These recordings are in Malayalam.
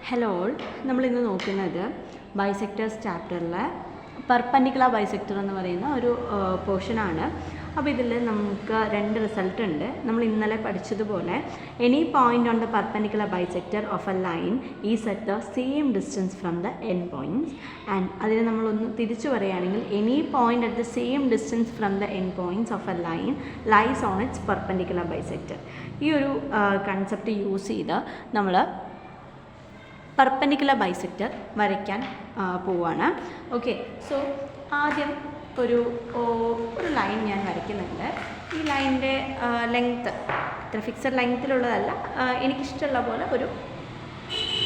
ഹലോ ഓൾ, നമ്മളിന്ന് നോക്കുന്നത് ബൈസെക്ടേഴ്സ് ചാപ്റ്ററിലെ പെർപെൻഡിക്കുലർ ബൈസെക്ടർ എന്ന് പറയുന്ന ഒരു പോർഷനാണ്. അപ്പോൾ ഇതിൽ നമുക്ക് രണ്ട് റിസൾട്ട് ഉണ്ട്. നമ്മൾ ഇന്നലെ പഠിച്ചതുപോലെ any point on the perpendicular bisector of a line is at the same distance from the end points and അതിന് നമ്മളൊന്ന് തിരിച്ചു പറയുകയാണെങ്കിൽ any point at the same distance from the end points of a line lies on its perpendicular bisector. ഈ ഒരു കൺസെപ്റ്റ് യൂസ് ചെയ്ത് നമ്മൾ പെർപെൻഡിക്കുലർ ബൈസെക്ടർ വരയ്ക്കാൻ പോവുകയാണ്. ഓക്കെ, സോ ആദ്യം ഒരു ലൈൻ ഞാൻ വരയ്ക്കുന്നുണ്ട്. ഈ ലൈനിൻ്റെ ലെങ്ത്ത് ഇത്ര ഫിക്സഡ് ലെങ്ത്തിലുള്ളതല്ല, എനിക്കിഷ്ടമുള്ള പോലെ ഒരു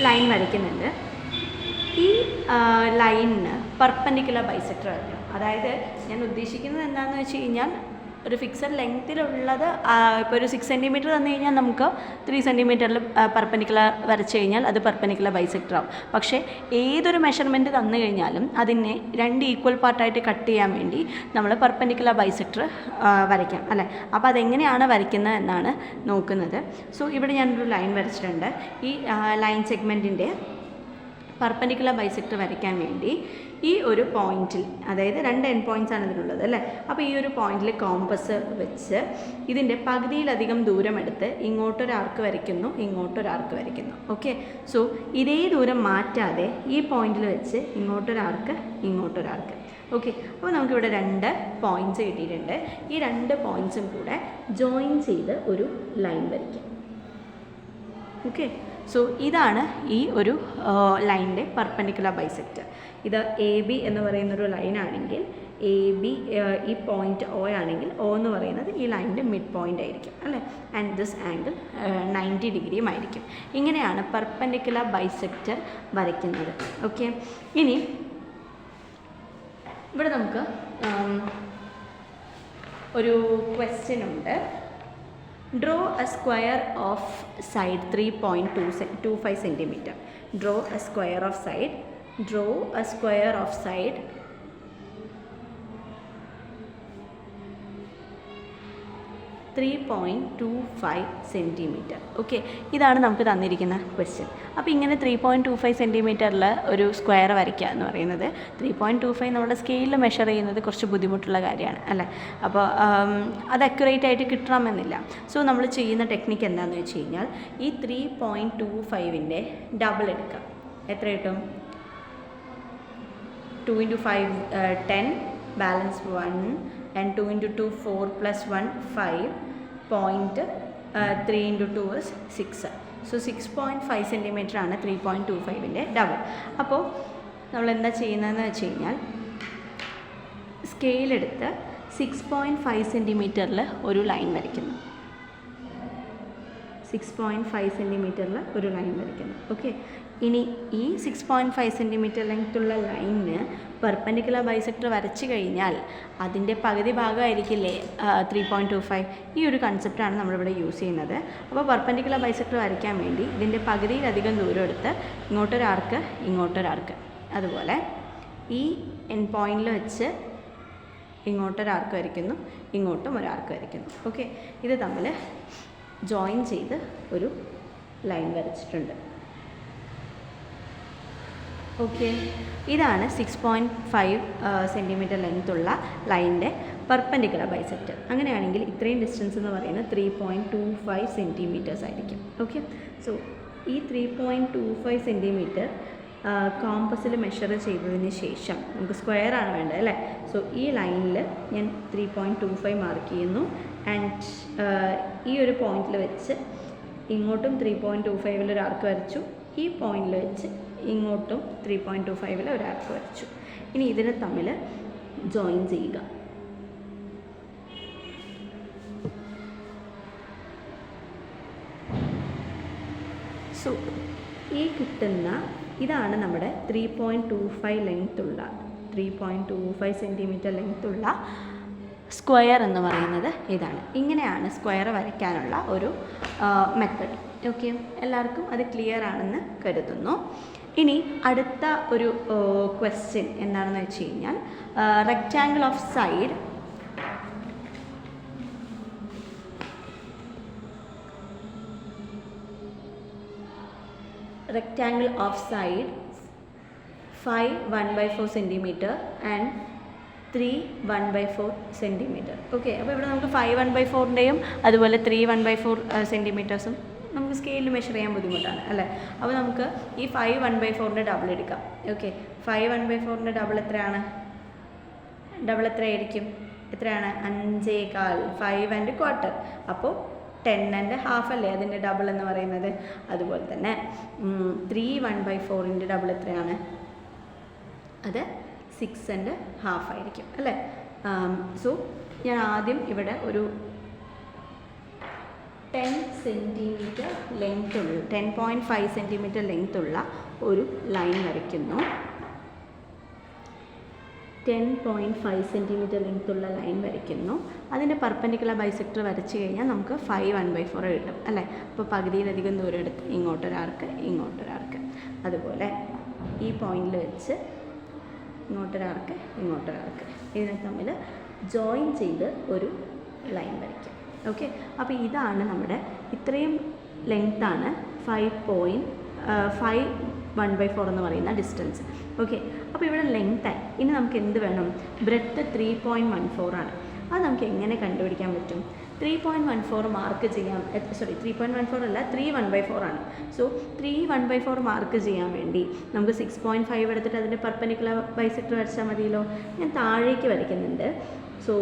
ലൈൻ വരയ്ക്കുന്നുണ്ട്. ഈ ലൈനിന് പെർപെൻഡിക്കുലർ ബൈസെക്ടർ വരയ്ക്കണം. അതായത് ഞാൻ ഉദ്ദേശിക്കുന്നത് എന്താണെന്ന് വെച്ച് കഴിഞ്ഞാൽ ഒരു ഫിക്സഡ് ലെങ്ത്തിലുള്ളത് ഇപ്പോൾ ഒരു 6 സെൻറ്റിമീറ്റർ തന്നു കഴിഞ്ഞാൽ നമുക്ക് 3 സെൻറ്റിമീറ്ററിൽ പെർപെൻഡിക്കുലർ വരച്ച് കഴിഞ്ഞാൽ അത് പെർപെൻഡിക്കുലർ ബൈസെക്ടർ ആവും. പക്ഷേ ഏതൊരു മെഷർമെൻറ്റ് തന്നു കഴിഞ്ഞാലും അതിനെ 2 ഈക്വൽ പാർട്ടായിട്ട് കട്ട് ചെയ്യാൻ വേണ്ടി നമ്മൾ പെർപെൻഡിക്കുലർ ബൈസെക്ടർ വരയ്ക്കാം അല്ലേ. അപ്പോൾ അതെങ്ങനെയാണ് വരയ്ക്കുന്നത് എന്നാണ് നോക്കുന്നത്. സോ ഇവിടെ ഞാനൊരു ലൈൻ വരച്ചിട്ടുണ്ട്. ഈ ലൈൻ സെഗ്മെൻറ്റിൻ്റെ പെർപെൻഡിക്കുലർ ബൈസെക്ടർ വരയ്ക്കാൻ വേണ്ടി ഈ ഒരു പോയിൻറ്റിൽ, അതായത് 2 എൻ പോയിൻറ്റ്സ് ആണ് ഇതിലുള്ളത് അല്ലേ. അപ്പോൾ ഈ ഒരു പോയിൻറ്റിൽ കോമ്പസ് വെച്ച് ഇതിൻ്റെ പകുതിയിലധികം ദൂരം എടുത്ത് ഇങ്ങോട്ടൊരു ആർക്ക് വരയ്ക്കുന്നു, ഇങ്ങോട്ടൊരു ആർക്ക് വരയ്ക്കുന്നു. ഓക്കെ, സോ ഇതേ ദൂരം മാറ്റാതെ ഈ പോയിൻറ്റിൽ വെച്ച് ഇങ്ങോട്ടൊരു ആർക്ക്, ഇങ്ങോട്ടൊരു ആർക്ക്. ഓക്കെ, അപ്പോൾ നമുക്കിവിടെ 2 പോയിൻറ്റ്സ് കിട്ടിയിട്ടുണ്ട്. ഈ 2 പോയിൻറ്റ്സും കൂടെ ജോയിൻ ചെയ്ത് ഒരു ലൈൻ വരയ്ക്കാം. ഓക്കെ, സോ ഇതാണ് ഈ ഒരു ലൈനിൻ്റെ പെർപെൻഡിക്കുലർ ബൈസെക്ടർ. ഇത് എ ബി എന്ന് പറയുന്നൊരു ലൈനാണെങ്കിൽ എ ബി ഈ പോയിൻറ്റ് ഒ ആണെങ്കിൽ ഒ എന്ന് പറയുന്നത് ഈ ലൈനിൻ്റെ മിഡ് പോയിൻ്റ് ആയിരിക്കും അല്ലേ. ആൻഡ് ദിസ് ആംഗിൾ 90 ഡിഗ്രിയും ആയിരിക്കും. ഇങ്ങനെയാണ് പെർപെൻഡിക്കുലർ ബൈസെക്ടർ വരയ്ക്കുന്നത്. ഓക്കെ, ഇനി ഇവിടെ നമുക്ക് ഒരു ക്വസ്റ്റ്യൻ ഉണ്ട്. Draw a square of side 3.25 cm. Draw a square of side. Draw a square of side 3.25 centimetre. Okay, ഇതാണ് നമുക്ക് തന്നിരിക്കുന്ന ക്വസ്റ്റ്യൻ. അപ്പോൾ ഇങ്ങനെ 3.25 സെൻറ്റിമീറ്ററിൽ ഒരു സ്ക്വയർ വരയ്ക്കുക എന്ന് പറയുന്നത് 3.25 നമ്മുടെ സ്കെയിലിൽ മെഷർ ചെയ്യുന്നത് കുറച്ച് ബുദ്ധിമുട്ടുള്ള കാര്യമാണ് അല്ലേ. അപ്പോൾ അത് അക്യുറേറ്റ് ആയിട്ട് കിട്ടണമെന്നില്ല. സോ നമ്മൾ ചെയ്യുന്ന ടെക്നിക്ക് എന്താണെന്ന് വെച്ച് കഴിഞ്ഞാൽ ഈ 3.25ൻ്റെ ഡബിൾ എടുക്കുക. എത്ര കിട്ടും? 2 × 5 10, balance 1 and 2 × 2 4 + 1 5, 3 × 2 is 6. So 6.5 centimetre ആണ് 3.25ൻ്റെ ഡബിൾ. അപ്പോൾ നമ്മൾ എന്താ ചെയ്യുന്നതെന്ന് വെച്ച് കഴിഞ്ഞാൽ സ്കെയിലെടുത്ത് 6.5 സെൻറ്റിമീറ്ററിൽ ഒരു ലൈൻ വരയ്ക്കുന്നു. 6.5 സെൻറ്റിമീറ്ററിൽ ഒരു ലൈൻ വരയ്ക്കുന്നു. ഓക്കെ, ഇനി ഈ 6.5 സെൻറ്റിമീറ്റർ ലെങ്ത്തുള്ള ലൈനിന് പെർപെൻഡിക്കുലർ ബൈസെക്ടർ വരച്ച് കഴിഞ്ഞാൽ അതിൻ്റെ പകുതി ഭാഗമായിരിക്കില്ലേ 3.25. ഈ ഒരു കൺസെപ്റ്റാണ് നമ്മളിവിടെ യൂസ് ചെയ്യുന്നത്. അപ്പോൾ പെർപെൻഡിക്കുലർ ബൈസെക്ടർ വരയ്ക്കാൻ വേണ്ടി ഇതിൻ്റെ പകുതിയിലധികം ദൂരം എടുത്ത് ഇങ്ങോട്ടൊരാർക്ക്, ഇങ്ങോട്ടൊരാർക്ക്, അതുപോലെ ഈ എൻ പോയിൻറ്റിൽ വെച്ച് ഇങ്ങോട്ടൊരാർക്ക് വരയ്ക്കുന്നു, ഇങ്ങോട്ടും ഒരാർക്ക് വരയ്ക്കുന്നു. ഓക്കെ, ഇത് തമ്മിൽ ജോയിൻ ചെയ്ത് ഒരു ലൈൻ വരച്ചിട്ടുണ്ട്. ഓക്കെ, ഇതാണ് 6.5 സെൻറ്റിമീറ്റർ ലെങ്ത്തുള്ള ലൈനിൻ്റെ പെർപെൻഡിക്കുലർ ബൈസെക്ടർ. അങ്ങനെയാണെങ്കിൽ ഇത്രയും ഡിസ്റ്റൻസ് എന്ന് പറയുന്നത് 3.25 സെൻറ്റിമീറ്റേഴ്സ് ആയിരിക്കും. ഓക്കെ, സോ ഈ 3.25 സെൻറ്റിമീറ്റർ കോമ്പസിൽ മെഷർ ചെയ്തതിന് ശേഷം നമുക്ക് സ്ക്വയർ ആണ് വേണ്ടത് അല്ലേ. സോ ഈ ലൈനിൽ ഞാൻ 3.25 മാർക്ക് ചെയ്യുന്നു. ആൻഡ് ഈ ഒരു പോയിൻറ്റിൽ വെച്ച് ഇങ്ങോട്ടും 3.25ൽ ഒരു ആർക്ക് വരച്ചു. ഈ പോയിൻറ്റിൽ വെച്ച് ഇങ്ങോട്ടും 3.25ൽ ഒരു ആർക്ക് വരച്ചു. ഇനി ഇതിനെ തമ്മിൽ ജോയിൻ ചെയ്യുക. സോ ഈ കിട്ടുന്ന ഇതാണ് നമ്മുടെ 3.25 ലെങ്ത്തുള്ള 3.25 സെൻറ്റിമീറ്റർ ലെങ്ത്തുള്ള സ്ക്വയർ എന്ന് പറയുന്നത് ഇതാണ്. ഇങ്ങനെയാണ് സ്ക്വയർ വരയ്ക്കാനുള്ള ഒരു മെത്തഡ്. ഓക്കെ, എല്ലാവർക്കും അത് ക്ലിയർ ആണെന്ന് കരുതുന്നു. ഇനി അടുത്ത ഒരു ക്വസ്റ്റ്യൻ എന്താണെന്ന് വെച്ച് കഴിഞ്ഞാൽ rectangle of side rectangle of side 5 1/4 centimeter and 3 1/4 centimeter. Okay, അപ്പോൾ ഇവിടെ നമുക്ക് 5 1/4ൻ്റെയും അതുപോലെ 3 1/4 സെൻറ്റിമീറ്റേഴ്സും നമുക്ക് സ്കെയിലിൽ മെഷർ ചെയ്യാൻ ബുദ്ധിമുട്ടാണ് അല്ലേ. അപ്പോൾ നമുക്ക് ഈ 5 1/4ൻ്റെ ഡബിൾ എടുക്കാം. ഓക്കെ, 5 1/4ൻ്റെ ഡബിൾ എത്രയാണ്? ഡബിൾ എത്രയായിരിക്കും? എത്രയാണ്? 5.25 5 1/4. അപ്പോൾ 10 1/2 അല്ലേ അതിൻ്റെ ഡബിൾ എന്ന് പറയുന്നത്. അതുപോലെ തന്നെ 3 1/4ൻ്റെ ഡബിൾ എത്രയാണ്? അത് 6 1/2 ആയിരിക്കും അല്ലേ. സോ ഞാൻ ആദ്യം ഇവിടെ ഒരു 10 സെൻറ്റിമീറ്റർ ലെങ്ത് ഉള്ള 10.5 സെൻറ്റിമീറ്റർ ലെങ്ത് ഉള്ള ഒരു ലൈൻ വരയ്ക്കുന്നു. 10.5 സെൻറ്റിമീറ്റർ ലെങ്ത് ഉള്ള ലൈൻ വരയ്ക്കുന്നു. അതിൻ്റെ പെർപെൻഡിക്കുലർ ബൈസെക്ടർ വരച്ച് കഴിഞ്ഞാൽ നമുക്ക് 5 1/4 കിട്ടും അല്ലേ. അപ്പോൾ പകുതിയിലധികം ദൂരം എടുത്ത് ഇങ്ങോട്ടൊരാർക്ക് ഇങ്ങോട്ടൊരാർക്ക്, അതുപോലെ ഈ പോയിന്റിൽ വെച്ച് ഇങ്ങോട്ടൊരാർക്ക് ഇങ്ങോട്ടൊരാർക്ക്, ഇതിനെ തമ്മിൽ ജോയിൻ ചെയ്ത് ഒരു ലൈൻ വരയ്ക്കും. ഓക്കെ, അപ്പോൾ ഇതാണ് നമ്മുടെ ഇത്രയും ലെങ്ത്താണ് 5 1/4 എന്ന് പറയുന്ന ഡിസ്റ്റൻസ്. ഓക്കെ, അപ്പോൾ ഇവിടെ ലെങ്ത്തായി. ഇനി നമുക്ക് എന്ത് വേണം? ബ്രെഡ്ത്ത് 3.14 ആണ്. അത് നമുക്ക് എങ്ങനെ കണ്ടുപിടിക്കാൻ പറ്റും? 3.14 മാർക്ക് ചെയ്യാം. 3.14 അല്ല, 3 1/4 ആണ്. സോ 3 1/4 മാർക്ക് ചെയ്യാൻ വേണ്ടി നമുക്ക് 6.5 എടുത്തിട്ട് അതിൻ്റെ പെർപെൻഡിക്കുലർ ബൈസെക്ടർ വരച്ചാൽ മതിയല്ലോ. ഞാൻ താഴേക്ക് വരയ്ക്കുന്നുണ്ട്. സോ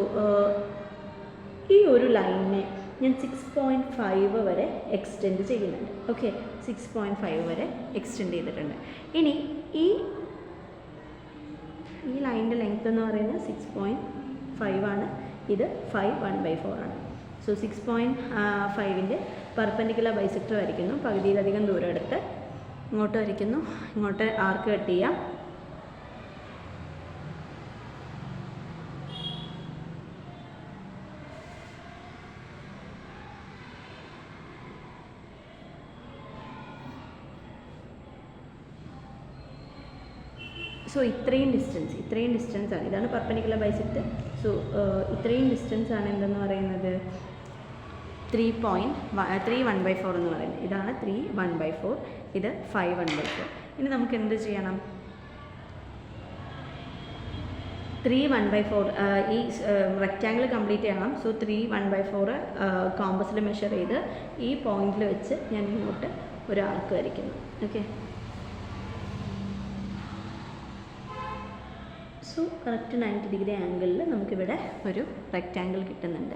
ഈ ഒരു ലൈനിനെ ഞാൻ 6.5 വരെ എക്സ്റ്റെൻഡ് ചെയ്യുന്നുണ്ട്. ഓക്കെ, 6.5 വരെ എക്സ്റ്റെൻഡ് ചെയ്തിട്ടുണ്ട്. ഇനി ഈ ലൈനിൻ്റെ ലെങ്ത് എന്ന് പറയുന്നത് 6.5 ആണ്. ഇത് 5 1/4 ആണ്. സോ 6.5ൻ്റെ പെർപെൻഡിക്കുലർ ബൈസെക്ടർ വരയ്ക്കുന്നു. പകുതിയിലധികം ദൂരം എടുത്ത് ഇങ്ങോട്ട് വരയ്ക്കുന്നു. ഇങ്ങോട്ട് ആർക്ക് കട്ട് ചെയ്യാം. സോ ഇത്രയും ഡിസ്റ്റൻസ് ആണ്. ഇതാണ് പെർപെൻഡിക്കുലർ ബൈസെക്ടർ. സോ ഇത്രയും ഡിസ്റ്റൻസ് ആണ് എന്തെന്ന് പറയുന്നത് 3 1/4 എന്ന് പറയുന്നത്. ഇതാണ് 3 1/4, ഇത് 5 1/4. ഇനി നമുക്ക് എന്ത് ചെയ്യണം? 3 1/4 ഈ റെക്റ്റാങ്കിൾ കംപ്ലീറ്റ് ചെയ്യണം. സോ 3 1/4 കോമ്പസിൽ മെഷർ ചെയ്ത് ഈ പോയിന്റിൽ വെച്ച് ഞാൻ ഇങ്ങോട്ട് ഒരു ആർക്ക് വരയ്ക്കുന്നു. ഓക്കെ, സോ കറക്റ്റ് 90 ഡിഗ്രി ആംഗിളിൽ നമുക്കിവിടെ ഒരു റെക്റ്റാങ്കിൾ കിട്ടുന്നുണ്ട്.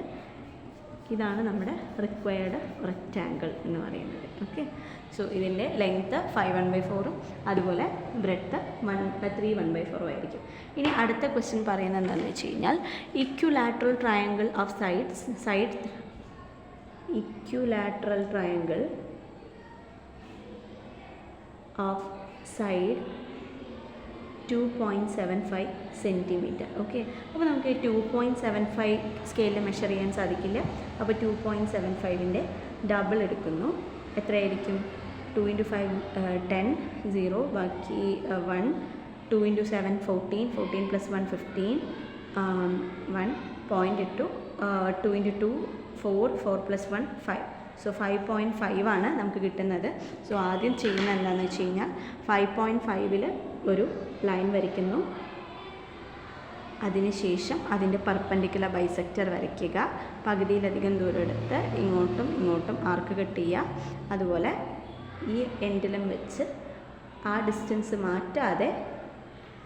ഇതാണ് നമ്മുടെ റിക്വയർഡ് റെക്റ്റാങ്കിൾ എന്ന് പറയുന്നത്. ഓക്കെ, സോ ഇതിൻ്റെ ലെങ്ത്ത് 5 1/4 അതുപോലെ ബ്രെഡ്ത്ത് 3 1/4 ആയിരിക്കും. ഇനി അടുത്ത ക്വസ്റ്റ്യൻ പറയുന്നത് എന്താണെന്ന് വെച്ച് കഴിഞ്ഞാൽ equilateral triangle of equilateral triangle of side 2.75 centimetre. Okay, അപ്പോൾ നമുക്ക് 2.75 സ്കെയിലിൽ മെഷർ ചെയ്യാൻ സാധിക്കില്ല. അപ്പോൾ 2.75ൻ്റെ ഡബിൾ എടുക്കുന്നു. എത്രയായിരിക്കും? 2 × 5 10 0 ബാക്കി 1 2 × 7 14 14 + 1 15 1 പോയിൻ്റ് ഇട്ടു 2 × 2 4 4 + 1 5. സോ 5.5 ആണ് നമുക്ക് കിട്ടുന്നത്. സോ ആദ്യം ചെയ്യുന്നത് എന്താണെന്ന് വെച്ച് കഴിഞ്ഞാൽ 5.5ൽ ഒരു ലൈൻ വരയ്ക്കുന്നു. അതിനുശേഷം അതിൻ്റെ പെർപെൻഡിക്കുലർ ബൈസെക്ടർ വരയ്ക്കുക. പകുതിയിലധികം ദൂരം എടുത്ത് ഇങ്ങോട്ടും ഇങ്ങോട്ടും ആർക്ക് കട്ട് ചെയ്യുക. അതുപോലെ ഈ എൻഡിലും വെച്ച് ആ ഡിസ്റ്റൻസ് മാറ്റാതെ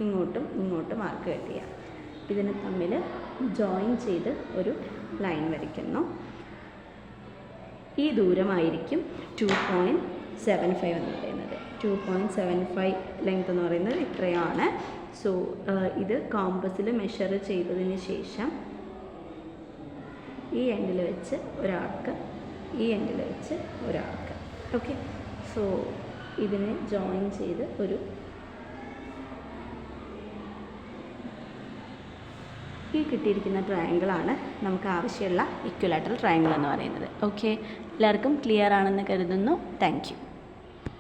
ഇങ്ങോട്ടും ഇങ്ങോട്ടും ആർക്ക് കട്ട് ചെയ്യുക. ഇതിനെ തമ്മിൽ ജോയിൻ ചെയ്ത് ഒരു ലൈൻ വരയ്ക്കുന്നു. ഈ ദൂരമായിരിക്കും 2.75 എന്ന് പറയുന്നത്. 2.75 ലെങ്ത് എന്ന് പറയുന്നത് ഇത്രയാണ്. സോ ഇത് കോമ്പസിൽ മെഷർ ചെയ്തതിന് ശേഷം ഈ എൻഡിൽ വെച്ച് ഒരാൾക്ക് ഈ എൻഡിൽ വെച്ച് ഒരാൾക്ക്. ഓക്കെ, സോ ഇതിനെ ജോയിൻ ചെയ്ത് ഒരു ഈ കിട്ടിയിരിക്കുന്ന ട്രയാങ്കിളാണ് നമുക്ക് ആവശ്യമുള്ള ഇക്വിലാറ്ററൽ ട്രയാങ്കിൾ എന്ന് പറയുന്നത്. ഓക്കെ, എല്ലാവർക്കും ക്ലിയർ ആണെന്ന് കരുതുന്നു. Thank you.